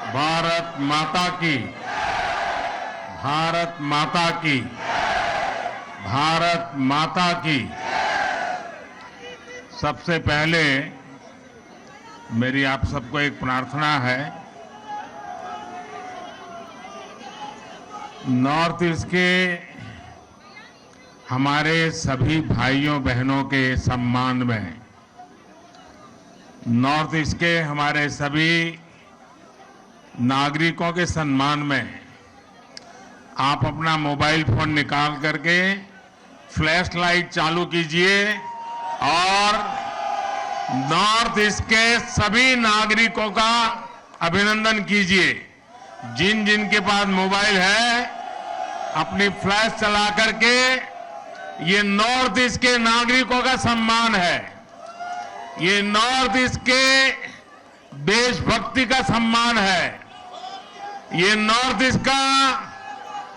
भारत माता की, भारत माता की, भारत माता की। सबसे पहले मेरी आप सबको एक प्रार्थना है। नॉर्थ ईस्ट के हमारे सभी भाइयों बहनों के सम्मान में, नॉर्थ ईस्ट के हमारे सभी नागरिकों के सम्मान में आप अपना मोबाइल फोन निकाल करके फ्लैश लाइट चालू कीजिए और नॉर्थ ईस्ट के सभी नागरिकों का अभिनंदन कीजिए। जिन जिन के पास मोबाइल है अपनी फ्लैश चला करके, ये नॉर्थ ईस्ट के नागरिकों का सम्मान है, ये नॉर्थ ईस्ट के देशभक्ति का सम्मान है, ये नॉर्थ ईस्ट का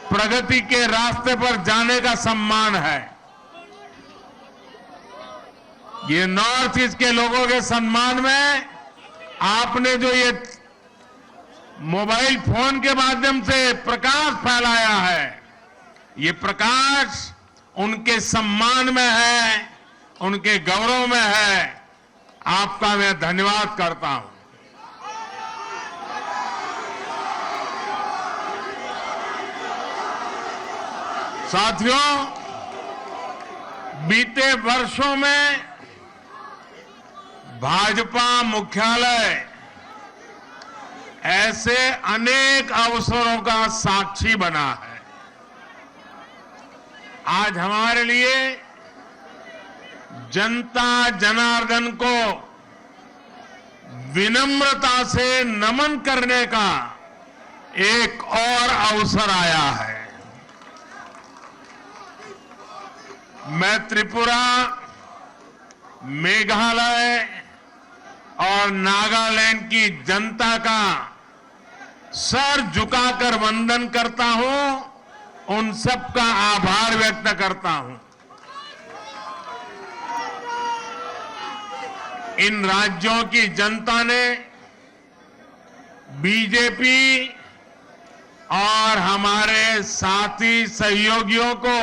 प्रगति के रास्ते पर जाने का सम्मान है। ये नॉर्थ ईस्ट के लोगों के सम्मान में आपने जो ये मोबाइल फोन के माध्यम से प्रकाश फैलाया है, ये प्रकाश उनके सम्मान में है, उनके गौरव में है। आपका मैं धन्यवाद करता हूं। साथियों, बीते वर्षों में भाजपा मुख्यालय ऐसे अनेक अवसरों का साक्षी बना है। आज हमारे लिए जनता जनार्दन को विनम्रता से नमन करने का एक और अवसर आया है। मैं त्रिपुरा, मेघालय और नागालैंड की जनता का सर झुकाकर वंदन करता हूं, उन सबका आभार व्यक्त करता हूं। इन राज्यों की जनता ने बीजेपी और हमारे साथी सहयोगियों को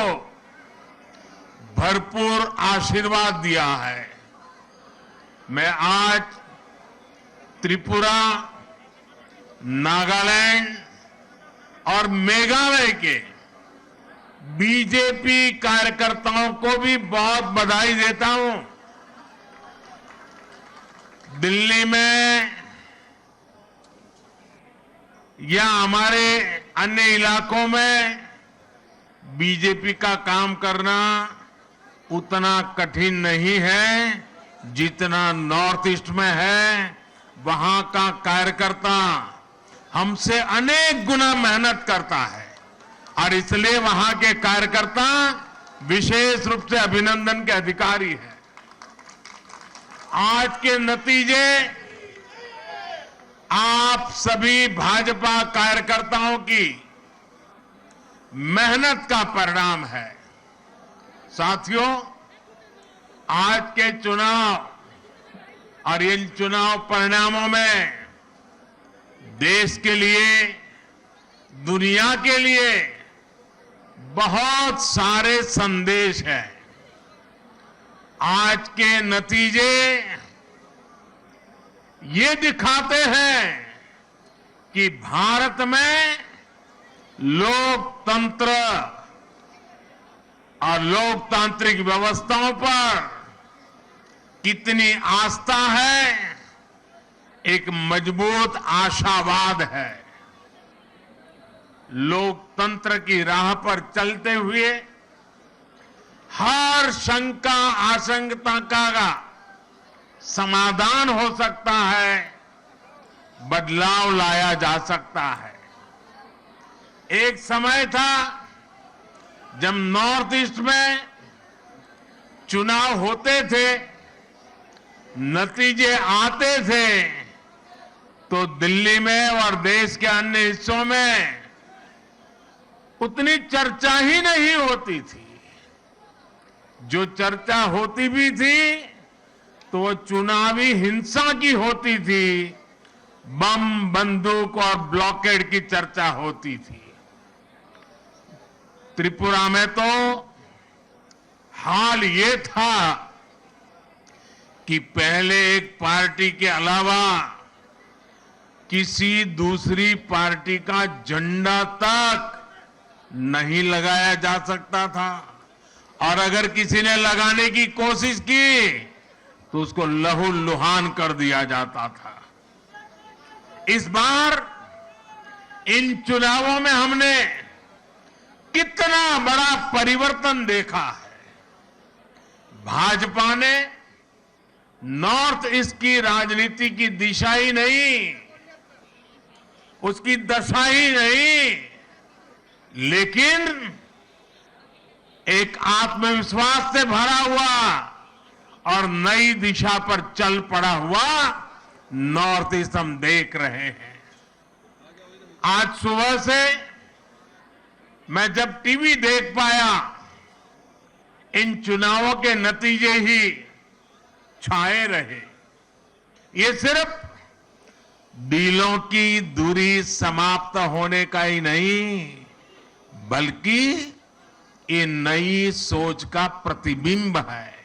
भरपूर आशीर्वाद दिया है। मैं आज त्रिपुरा, नागालैंड और मेघालय के बीजेपी कार्यकर्ताओं को भी बहुत बधाई देता हूं। दिल्ली में या हमारे अन्य इलाकों में बीजेपी का काम करना उतना कठिन नहीं है जितना नॉर्थ ईस्ट में है। वहां का कार्यकर्ता हमसे अनेक गुना मेहनत करता है और इसलिए वहां के कार्यकर्ता विशेष रूप से अभिनंदन के अधिकारी हैं। आज के नतीजे आप सभी भाजपा कार्यकर्ताओं की मेहनत का परिणाम है। साथियों, आज के चुनाव और इन चुनाव परिणामों में देश के लिए, दुनिया के लिए बहुत सारे संदेश हैं। आज के नतीजे ये दिखाते हैं कि भारत में लोकतंत्र और लोकतांत्रिक व्यवस्थाओं पर कितनी आस्था है, एक मजबूत आशावाद है। लोकतंत्र की राह पर चलते हुए हर शंका आशंका का समाधान हो सकता है, बदलाव लाया जा सकता है। एक समय था जब नॉर्थ ईस्ट में चुनाव होते थे, नतीजे आते थे, तो दिल्ली में और देश के अन्य हिस्सों में उतनी चर्चा ही नहीं होती थी। जो चर्चा होती भी थी तो वो चुनावी हिंसा की होती थी बम, बंदूक और ब्लॉकेड की चर्चा होती थी। त्रिपुरा में तो हाल ये था कि पहले एक पार्टी के अलावा किसी दूसरी पार्टी का झंडा तक नहीं लगाया जा सकता था, और अगर किसी ने लगाने की कोशिश की तो उसको लहूलुहान कर दिया जाता था। इस बार इन चुनावों में हमने कितना बड़ा परिवर्तन देखा है। भाजपा ने नॉर्थ ईस्ट की राजनीति की दिशा ही नहीं, उसकी दशा ही नहीं, लेकिन एक आत्मविश्वास से भरा हुआ और नई दिशा पर चल पड़ा हुआ नॉर्थ ईस्ट हम देख रहे हैं। आज सुबह से मैं जब टीवी देख पाया, इन चुनावों के नतीजे ही छाए रहे। ये सिर्फ दिलों की दूरी समाप्त होने का ही नहीं, बल्कि ये नई सोच का प्रतिबिंब है।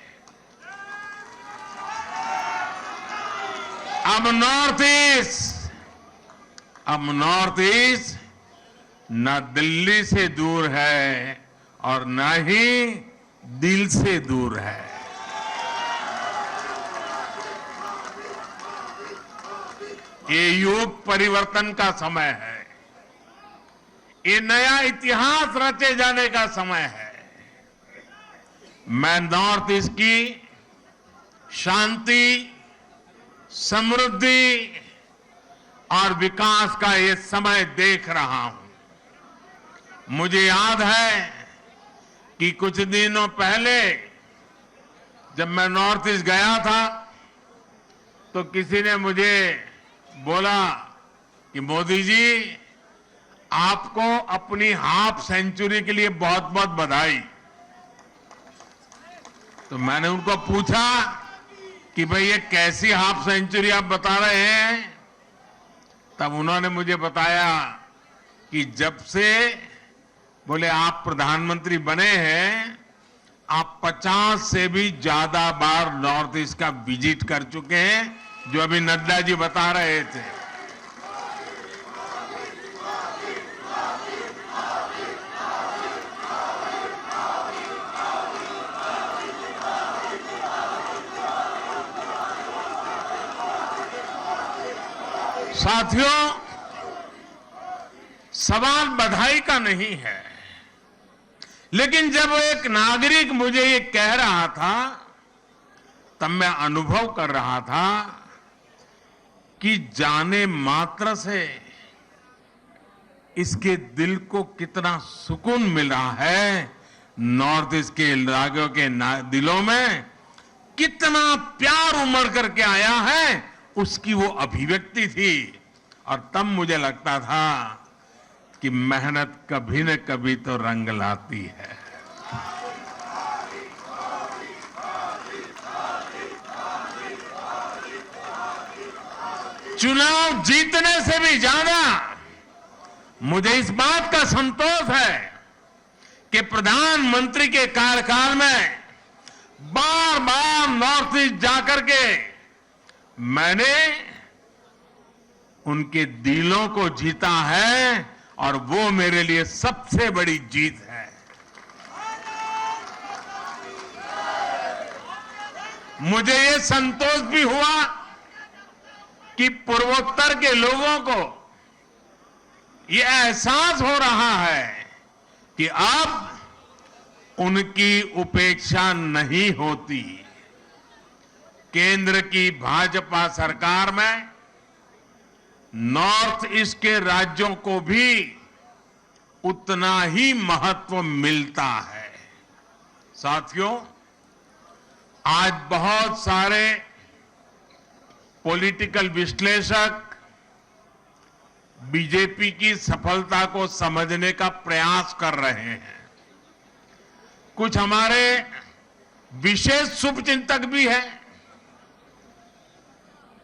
अब नॉर्थ ईस्ट न दिल्ली से दूर है और न ही दिल से दूर है। ये युग परिवर्तन का समय है। ये नया इतिहास रचे जाने का समय है। मैं नॉर्थ ईस्ट की शांति, समृद्धि और विकास का ये समय देख रहा हूं। मुझे याद है कि कुछ दिनों पहले जब मैं नॉर्थ ईस्ट गया था तो किसी ने मुझे बोला कि मोदी जी, आपको अपनी हाफ सेंचुरी के लिए बहुत बहुत बधाई। तो मैंने उनको पूछा कि भाई ये कैसी हाफ सेंचुरी आप बता रहे हैं? तब उन्होंने मुझे बताया कि जब से बोले आप प्रधानमंत्री बने हैं, आप 50 से भी ज्यादा बार नॉर्थ ईस्ट का विजिट कर चुके हैं, जो अभी नड्डा जी बता रहे थे। साथियों, सवाल बधाई का नहीं है, लेकिन जब एक नागरिक मुझे ये कह रहा था तब मैं अनुभव कर रहा था कि जाने मात्र से इसके दिल को कितना सुकून मिला है। नॉर्थ ईस्ट के राज्यों के दिलों में कितना प्यार उमड़ करके आया है, उसकी वो अभिव्यक्ति थी। और तब मुझे लगता था कि मेहनत कभी न कभी तो रंग लाती है। चुनाव जीतने से भी ज्यादा मुझे इस बात का संतोष है कि प्रधानमंत्री के कार्यकाल में बार बार नॉर्थ ईस्ट जाकर के मैंने उनके दिलों को जीता है, और वो मेरे लिए सबसे बड़ी जीत है। मुझे ये संतोष भी हुआ कि पूर्वोत्तर के लोगों को ये एहसास हो रहा है कि अब उनकी उपेक्षा नहीं होती। केंद्र की भाजपा सरकार में नॉर्थ ईस्ट के राज्यों को भी उतना ही महत्व मिलता है। साथियों, आज बहुत सारे पॉलिटिकल विश्लेषक बीजेपी की सफलता को समझने का प्रयास कर रहे हैं। कुछ हमारे विशेष शुभचिंतक भी हैं।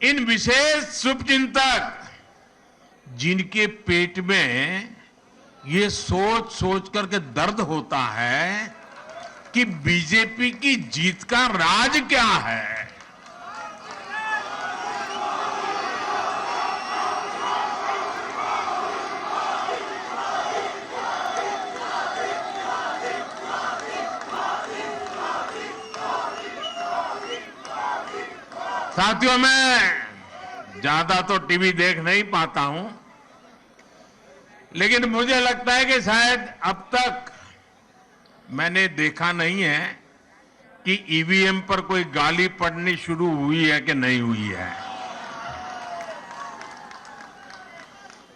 इन विशेष शुभचिंतक जिनके पेट में ये सोच सोच करके दर्द होता है कि बीजेपी की जीत का राज क्या है। साथियों, मैं ज्यादा तो टीवी देख नहीं पाता हूं, लेकिन मुझे लगता है कि शायद अब तक मैंने देखा नहीं है कि ईवीएम पर कोई गाली पड़नी शुरू हुई है कि नहीं हुई है।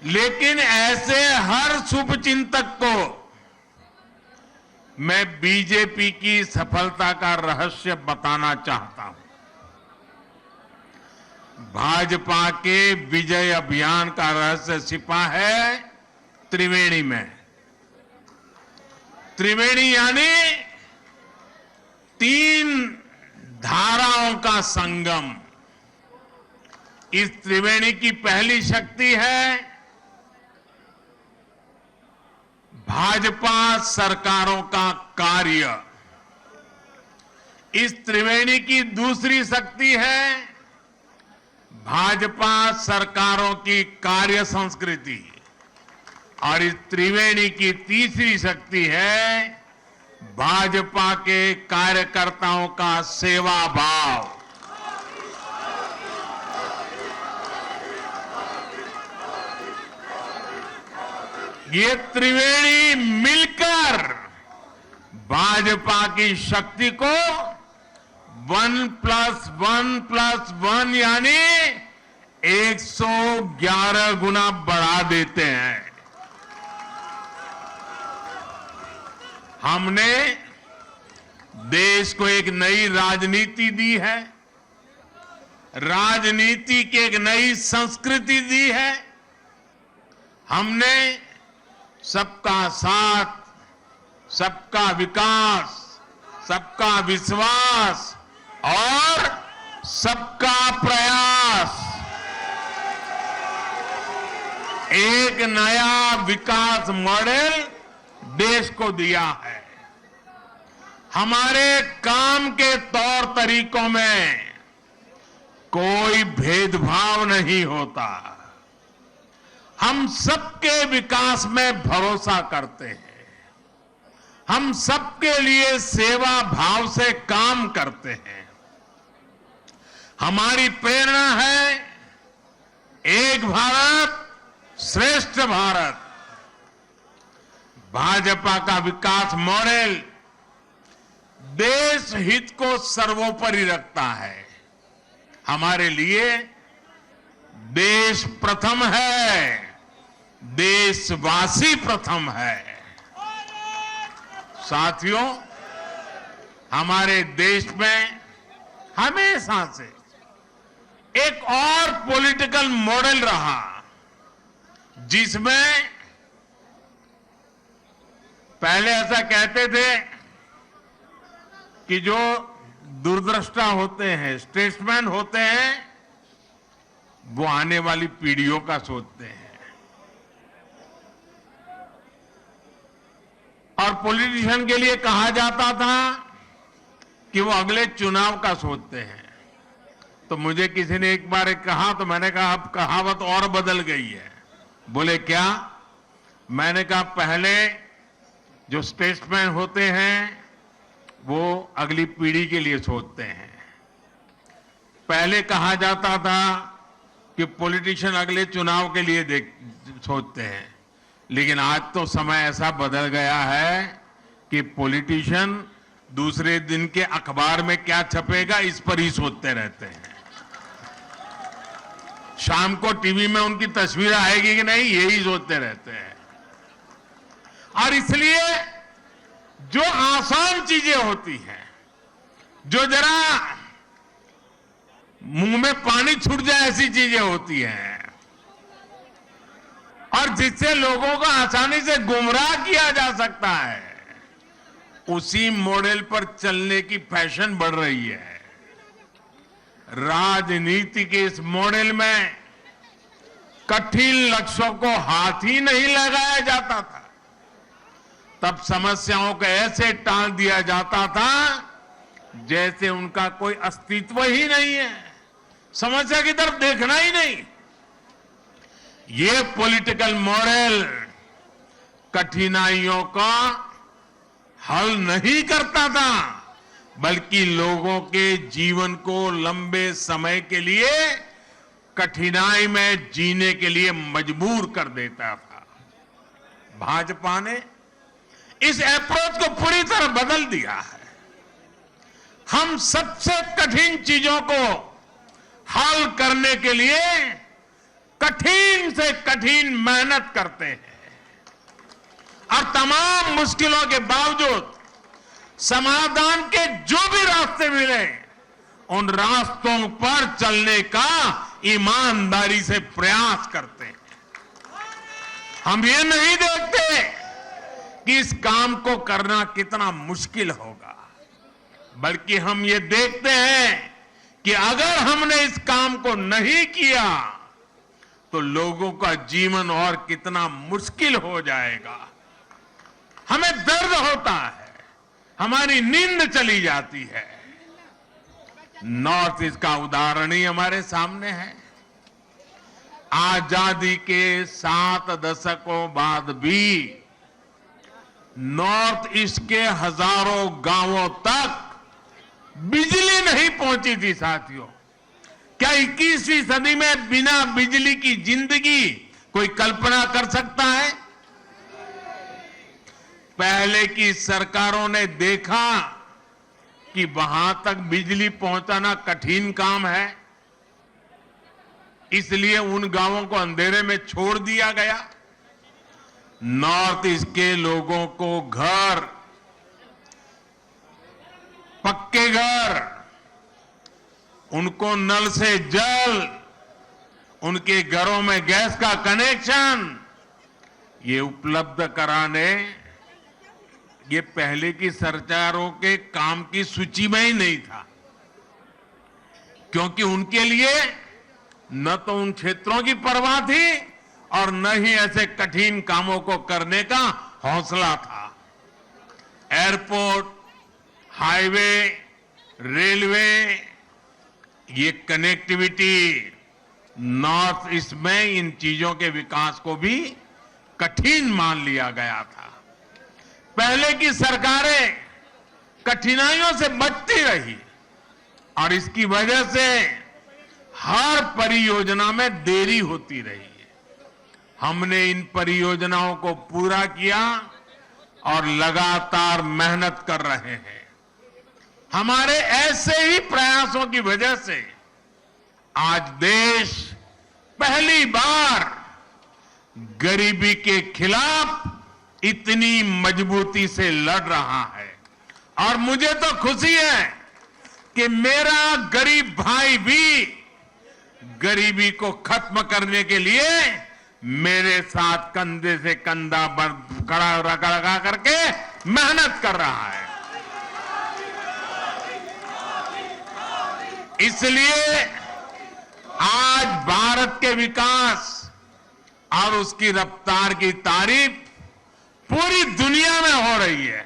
लेकिन ऐसे हर शुभचिंतक को मैं बीजेपी की सफलता का रहस्य बताना चाहता हूं। भाजपा के विजय अभियान का रहस्य छिपा है त्रिवेणी में। त्रिवेणी यानी 3 धाराओं का संगम। इस त्रिवेणी की पहली शक्ति है भाजपा सरकारों का कार्य। इस त्रिवेणी की दूसरी शक्ति है भाजपा सरकारों की कार्य संस्कृति, और इस त्रिवेणी की तीसरी शक्ति है भाजपा के कार्यकर्ताओं का सेवा भाव। ये त्रिवेणी मिलकर भाजपा की शक्ति को 1+1+1 यानी 111 गुना बढ़ा देते हैं। हमने देश को एक नई राजनीति दी है, राजनीति की एक नई संस्कृति दी है। हमने सबका साथ, सबका विकास, सबका विश्वास और सबका प्रयास, एक नया विकास मॉडल देश को दिया है। हमारे काम के तौर तरीकों में कोई भेदभाव नहीं होता। हम सबके विकास में भरोसा करते हैं। हम सबके लिए सेवा भाव से काम करते हैं। हमारी प्रेरणा है एक भारत श्रेष्ठ भारत। भाजपा का विकास मॉडल देश हित को सर्वोपरि रखता है। हमारे लिए देश प्रथम है, देशवासी प्रथम है। साथियों, हमारे देश में हमेशा से एक और पॉलिटिकल मॉडल रहा जिसमें पहले ऐसा कहते थे कि जो दूरदृष्टा होते हैं, स्टेट्समैन होते हैं, वो आने वाली पीढ़ियों का सोचते हैं, और पॉलिटिशियन के लिए कहा जाता था कि वो अगले चुनाव का सोचते हैं। तो मुझे किसी ने एक बार कहा, तो मैंने कहा अब कहावत और बदल गई है। बोले क्या? मैंने कहा पहले जो स्टेट्समैन होते हैं वो अगली पीढ़ी के लिए सोचते हैं। पहले कहा जाता था कि पॉलिटिशियन अगले चुनाव के लिए सोचते हैं, लेकिन आज तो समय ऐसा बदल गया है कि पॉलिटिशियन दूसरे दिन के अखबार में क्या छपेगा इस पर ही सोचते रहते हैं। शाम को टीवी में उनकी तस्वीर आएगी कि नहीं, यही सोचते रहते हैं। और इसलिए जो आसान चीजें होती हैं, जो जरा मुंह में पानी छूट जाए ऐसी चीजें होती हैं, और जिससे लोगों को आसानी से गुमराह किया जा सकता है, उसी मॉडल पर चलने की फैशन बढ़ रही है। राजनीति के इस मॉडल में कठिन लक्ष्यों को हाथ ही नहीं लगाया जाता था, तब समस्याओं को ऐसे टाल दिया जाता था जैसे उनका कोई अस्तित्व ही नहीं है, समस्या की तरफ देखना ही नहीं। ये पॉलिटिकल मॉडल कठिनाइयों का हल नहीं करता था, बल्कि लोगों के जीवन को लंबे समय के लिए कठिनाई में जीने के लिए मजबूर कर देता था। भाजपा ने इस अप्रोच को पूरी तरह बदल दिया है। हम सबसे कठिन चीजों को हल करने के लिए कठिन से कठिन मेहनत करते हैं और तमाम मुश्किलों के बावजूद समाधान के जो भी रास्ते मिले उन रास्तों पर चलने का ईमानदारी से प्रयास करते हैं। हम ये नहीं देखते कि इस काम को करना कितना मुश्किल होगा, बल्कि हम ये देखते हैं कि अगर हमने इस काम को नहीं किया तो लोगों का जीवन और कितना मुश्किल हो जाएगा। हमें दर्द होता है, हमारी नींद चली जाती है। नॉर्थ ईस्ट का उदाहरण ही हमारे सामने है। आजादी के 7 दशकों बाद भी नॉर्थ ईस्ट के हजारों गांवों तक बिजली नहीं पहुंची थी। साथियों, क्या 21वीं सदी में बिना बिजली की जिंदगी कोई कल्पना कर सकता है? पहले की सरकारों ने देखा कि वहां तक बिजली पहुंचाना कठिन काम है, इसलिए उन गांवों को अंधेरे में छोड़ दिया गया। नॉर्थ ईस्ट के लोगों को घर, पक्के घर, उनको नल से जल, उनके घरों में गैस का कनेक्शन ये उपलब्ध कराने ये पहले की सरकारों के काम की सूची में ही नहीं था, क्योंकि उनके लिए न तो उन क्षेत्रों की परवाह थी और न ही ऐसे कठिन कामों को करने का हौसला था। एयरपोर्ट, हाईवे, रेलवे, ये कनेक्टिविटी नॉर्थ ईस्ट में इन चीजों के विकास को भी कठिन मान लिया गया था। पहले की सरकारें कठिनाइयों से बचती रही और इसकी वजह से हर परियोजना में देरी होती रही। हमने इन परियोजनाओं को पूरा किया और लगातार मेहनत कर रहे हैं। हमारे ऐसे ही प्रयासों की वजह से आज देश पहली बार गरीबी के खिलाफ इतनी मजबूती से लड़ रहा है। और मुझे तो खुशी है कि मेरा गरीब भाई भी गरीबी को खत्म करने के लिए मेरे साथ कंधे से कंधा खड़ा लगा करके मेहनत कर रहा है। इसलिए आज भारत के विकास और उसकी रफ्तार की तारीफ पूरी दुनिया में हो रही है।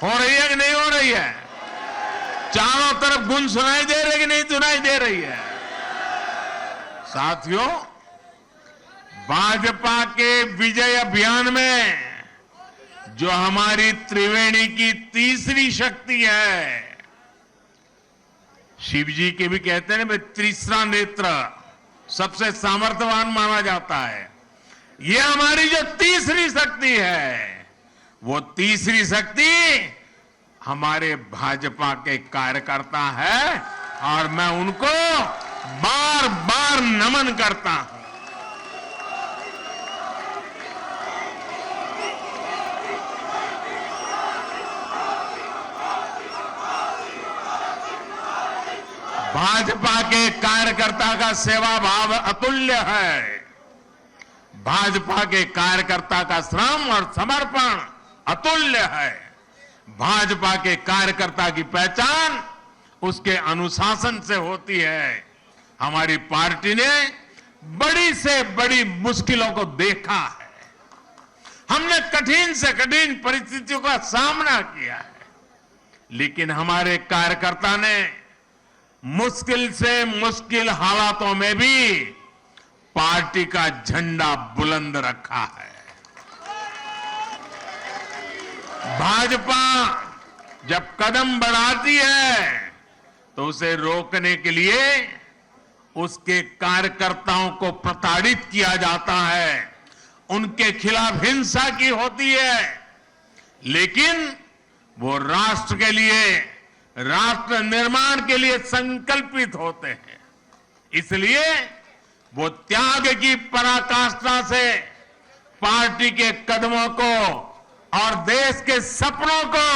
हो रही है कि नहीं हो रही है? चारों तरफ गुंज सुनाई दे रही है कि नहीं सुनाई दे रही है? साथियों, भाजपा के विजय अभियान में जो हमारी त्रिवेणी की तीसरी शक्ति है, शिव जी के भी कहते हैं ना, तीसरा नेत्र सबसे सामर्थ्यवान माना जाता है। ये हमारी जो तीसरी शक्ति है, वो तीसरी शक्ति हमारे भाजपा के कार्यकर्ता है और मैं उनको बार बार नमन करता हूं। भाजपा के कार्यकर्ता का सेवा भाव अतुल्य है। भाजपा के कार्यकर्ता का श्रम और समर्पण अतुल्य है। भाजपा के कार्यकर्ता की पहचान उसके अनुशासन से होती है। हमारी पार्टी ने बड़ी से बड़ी मुश्किलों को देखा है, हमने कठिन से कठिन परिस्थितियों का सामना किया है, लेकिन हमारे कार्यकर्ता ने मुश्किल से मुश्किल हालातों में भी पार्टी का झंडा बुलंद रखा है। भाजपा जब कदम बढ़ाती है तो उसे रोकने के लिए उसके कार्यकर्ताओं को प्रताड़ित किया जाता है, उनके खिलाफ हिंसा की होती है, लेकिन वो राष्ट्र के लिए, राष्ट्र निर्माण के लिए संकल्पित होते हैं। इसलिए वो त्याग की पराकाष्ठा से पार्टी के कदमों को और देश के सपनों को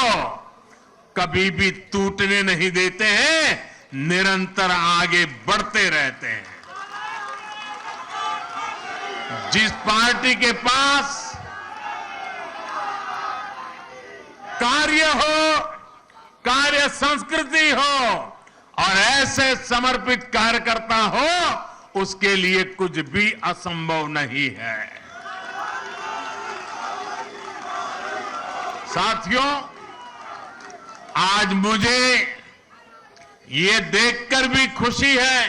कभी भी टूटने नहीं देते हैं, निरंतर आगे बढ़ते रहते हैं। जिस पार्टी के पास कार्य हो, कार्य संस्कृति हो और ऐसे समर्पित कार्यकर्ता हो, उसके लिए कुछ भी असंभव नहीं है। साथियों, आज मुझे ये देखकर भी खुशी है,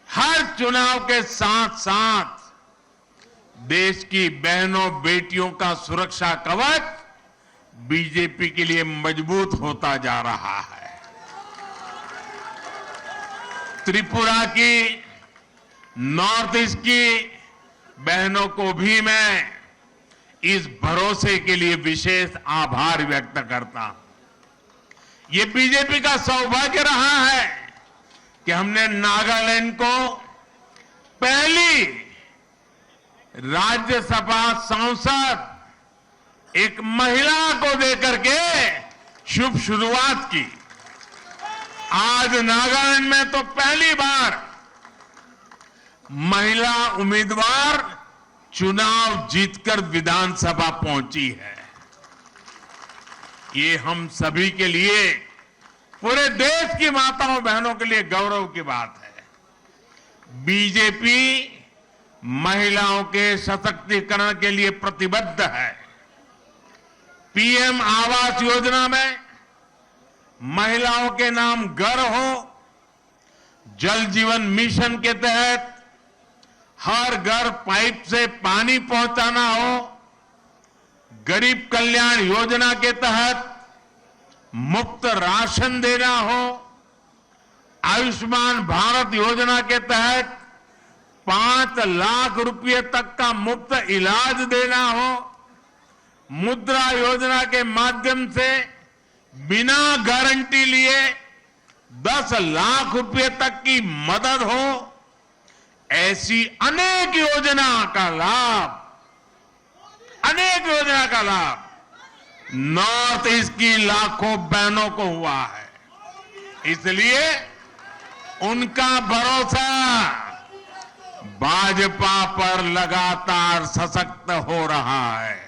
हर चुनाव के साथ साथ देश की बहनों बेटियों का सुरक्षा कवच बीजेपी के लिए मजबूत होता जा रहा है। त्रिपुरा की, नॉर्थ ईस्ट की बहनों को भी मैं इस भरोसे के लिए विशेष आभार व्यक्त करता हूं। ये बीजेपी का सौभाग्य रहा है कि हमने नागालैंड को पहली राज्यसभा सांसद एक महिला को देकर के शुभ शुरुआत की। आज नागालैंड में तो पहली बार महिला उम्मीदवार चुनाव जीतकर विधानसभा पहुंची है। ये हम सभी के लिए, पूरे देश की माताओं बहनों के लिए गौरव की बात है। बीजेपी महिलाओं के सशक्तिकरण के लिए प्रतिबद्ध है। पीएम आवास योजना में महिलाओं के नाम घर हो, जल जीवन मिशन के तहत हर घर पाइप से पानी पहुंचाना हो, गरीब कल्याण योजना के तहत मुफ्त राशन देना हो, आयुष्मान भारत योजना के तहत 5 लाख रुपए तक का मुफ्त इलाज देना हो, मुद्रा योजना के माध्यम से बिना गारंटी लिए 10 लाख रुपए तक की मदद हो, ऐसी अनेक योजना का लाभ नॉर्थ ईस्ट की लाखों बहनों को हुआ है। इसलिए उनका भरोसा भाजपा पर लगातार सशक्त हो रहा है।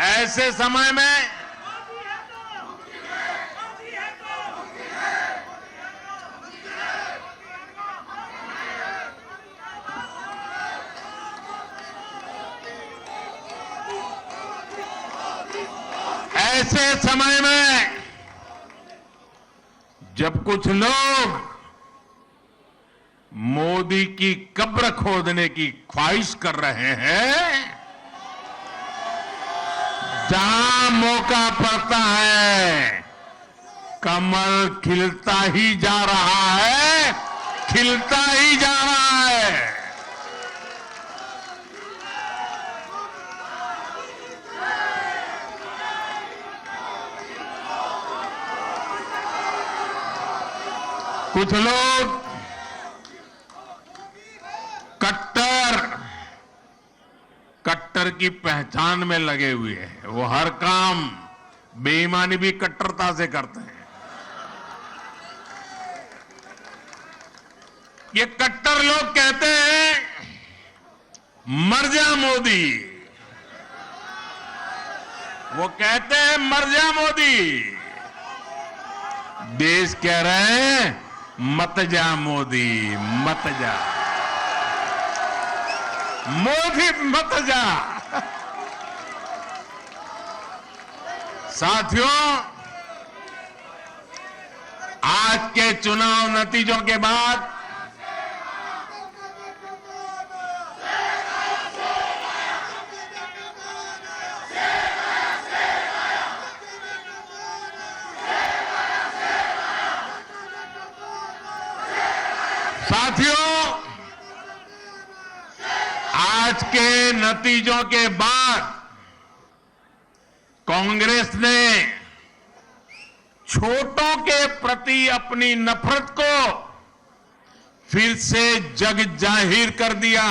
ऐसे समय में जब कुछ लोग मोदी की कब्र खोदने की ख्वाहिश कर रहे हैं, जहां मौका पड़ता है कमल खिलता ही जा रहा है, खिलता ही जा रहा है। कुछ लोग कट्टर की पहचान में लगे हुए हैं। वो हर काम बेईमानी भी कट्टरता से करते हैं। ये कट्टर लोग कहते हैं मर जा मोदी, वो कहते हैं मर जा मोदी। देश कह रहे हैं मत जा मोदी, मत जा। मोदी मत जा। साथियों, आज के चुनाव नतीजों के बाद आज के नतीजों के बाद कांग्रेस ने छोटों के प्रति अपनी नफरत को फिर से जग जाहिर कर दिया।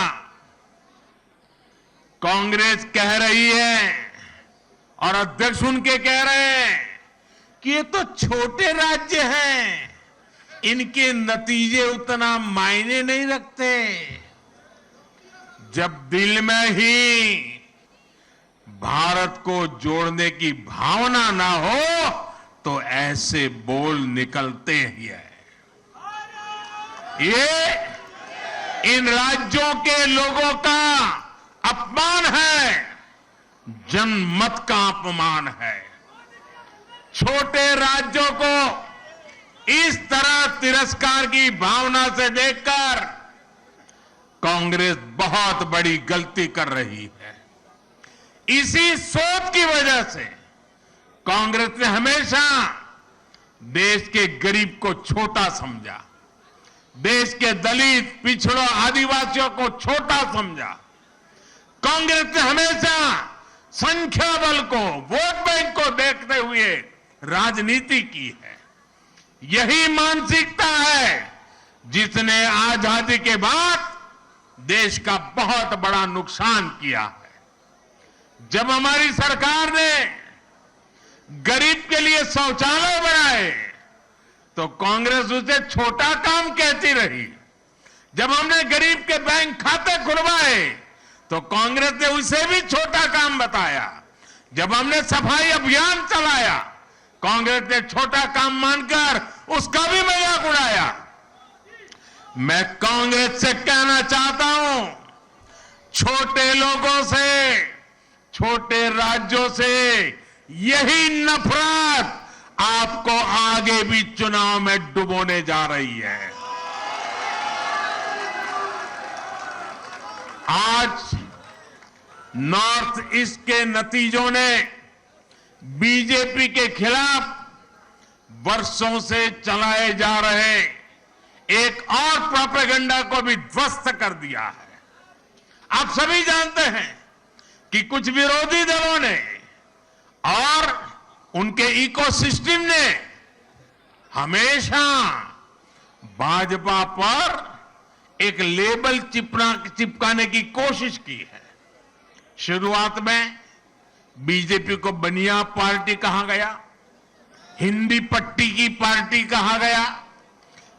कांग्रेस कह रही है और अध्यक्ष उनके कह रहे हैं कि ये तो छोटे राज्य हैं, इनके नतीजे उतना मायने नहीं रखते। जब दिल में ही भारत को जोड़ने की भावना ना हो तो ऐसे बोल निकलते ही है। ये इन राज्यों के लोगों का अपमान है, जनमत का अपमान है। छोटे राज्यों को इस तरह तिरस्कार की भावना से देखकर कांग्रेस बहुत बड़ी गलती कर रही है। इसी सोच की वजह से कांग्रेस ने हमेशा देश के गरीब को छोटा समझा, देश के दलित, पिछड़ों, आदिवासियों को छोटा समझा। कांग्रेस ने हमेशा संख्या बल को, वोट बैंक को देखते हुए राजनीति की है। यही मानसिकता है जिसने आजादी के बाद देश का बहुत बड़ा नुकसान किया है। जब हमारी सरकार ने गरीब के लिए शौचालय बनाए तो कांग्रेस उसे छोटा काम कहती रही। जब हमने गरीब के बैंक खाते खुलवाए तो कांग्रेस ने उसे भी छोटा काम बताया। जब हमने सफाई अभियान चलाया कांग्रेस ने छोटा काम मानकर उसका भी मजाक उड़ाया। मैं कांग्रेस से कहना चाहता हूं, छोटे लोगों से, छोटे राज्यों से यही नफरत आपको आगे भी चुनाव में डुबोने जा रही है। आज नॉर्थ ईस्ट के नतीजों ने बीजेपी के खिलाफ वर्षों से चलाए जा रहे एक और प्रोपेगेंडा को भी ध्वस्त कर दिया है। आप सभी जानते हैं कि कुछ विरोधी दलों ने और उनके इकोसिस्टम ने हमेशा भाजपा पर एक लेबल चिपकाने की कोशिश की है। शुरुआत में बीजेपी को बनिया पार्टी कहा गया, हिंदी पट्टी की पार्टी कहा गया,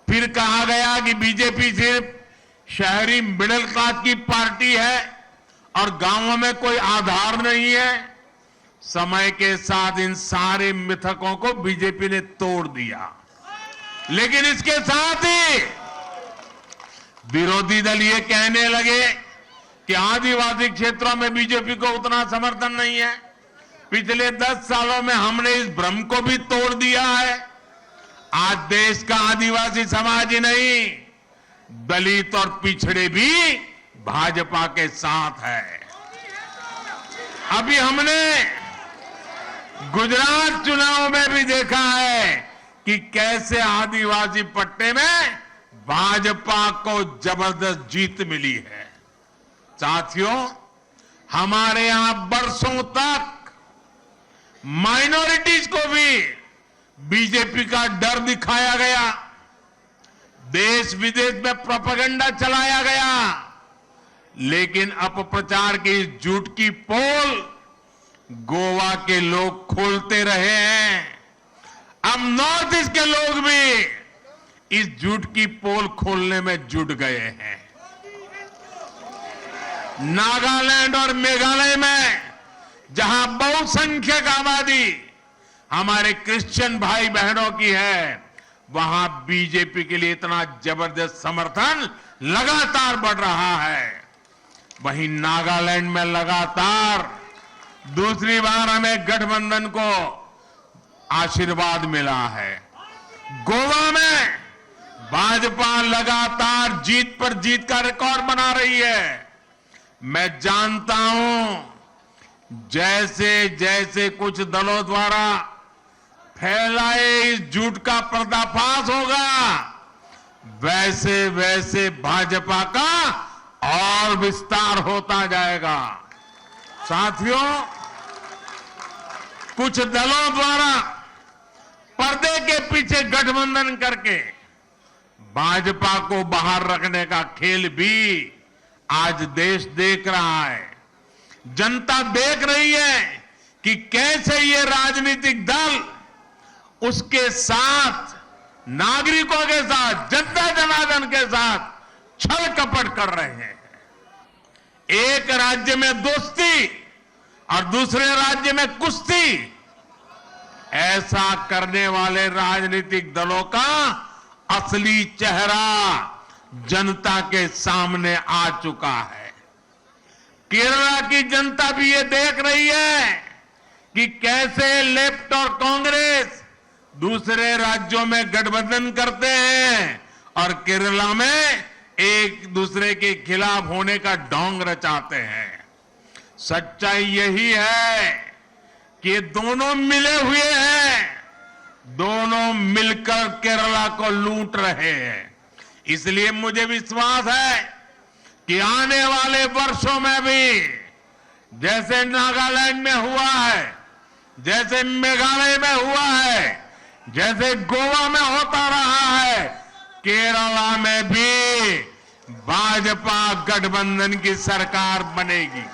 फिर कहा गया कि बीजेपी सिर्फ शहरी मिडिल क्लास की पार्टी है और गांवों में कोई आधार नहीं है। समय के साथ इन सारे मिथकों को बीजेपी ने तोड़ दिया, लेकिन इसके साथ ही विरोधी दल ये कहने लगे कि आदिवासी क्षेत्रों में बीजेपी को उतना समर्थन नहीं है। पिछले 10 सालों में हमने इस भ्रम को भी तोड़ दिया है। आज देश का आदिवासी समाज ही नहीं, दलित और पिछड़े भी भाजपा के साथ है। अभी हमने गुजरात चुनाव में भी देखा है कि कैसे आदिवासी पट्टे में भाजपा को जबरदस्त जीत मिली है। साथियों, हमारे यहां बरसों तक माइनॉरिटीज को भी बीजेपी का डर दिखाया गया, देश विदेश में प्रोपेगेंडा चलाया गया, लेकिन अपप्रचार की इस झूठ की पोल गोवा के लोग खोलते रहे हैं। अब नॉर्थ ईस्ट के लोग भी इस झूठ की पोल खोलने में जुट गए हैं। नागालैंड और मेघालय में जहां बहुसंख्यक आबादी हमारे क्रिश्चियन भाई बहनों की है, वहां बीजेपी के लिए इतना जबरदस्त समर्थन लगातार बढ़ रहा है। वहीं नागालैंड में लगातार दूसरी बार हमें गठबंधन को आशीर्वाद मिला है। गोवा में भाजपा लगातार जीत पर जीत का रिकॉर्ड बना रही है। मैं जानता हूं जैसे जैसे कुछ दलों द्वारा फैलाए इस झूठ का पर्दाफाश होगा, वैसे वैसे भाजपा का और विस्तार होता जाएगा। साथियों, कुछ दलों द्वारा पर्दे के पीछे गठबंधन करके भाजपा को बाहर रखने का खेल भी आज देश देख रहा है। जनता देख रही है कि कैसे ये राजनीतिक दल उसके साथ, नागरिकों के साथ, जनता जनार्दन के साथ छल कपट कर रहे हैं। एक राज्य में दोस्ती और दूसरे राज्य में कुश्ती, ऐसा करने वाले राजनीतिक दलों का असली चेहरा जनता के सामने आ चुका है। केरला की जनता भी ये देख रही है कि कैसे लेफ्ट और कांग्रेस दूसरे राज्यों में गठबंधन करते हैं और केरला में एक दूसरे के खिलाफ होने का ढोंग रचाते हैं। सच्चाई यही है कि ये दोनों मिले हुए हैं, दोनों मिलकर केरला को लूट रहे हैं। इसलिए मुझे विश्वास है कि आने वाले वर्षों में भी जैसे नागालैंड में हुआ है, जैसे मेघालय में हुआ है, जैसे गोवा में होता रहा है, केरला में भी भाजपा गठबंधन की सरकार बनेगी।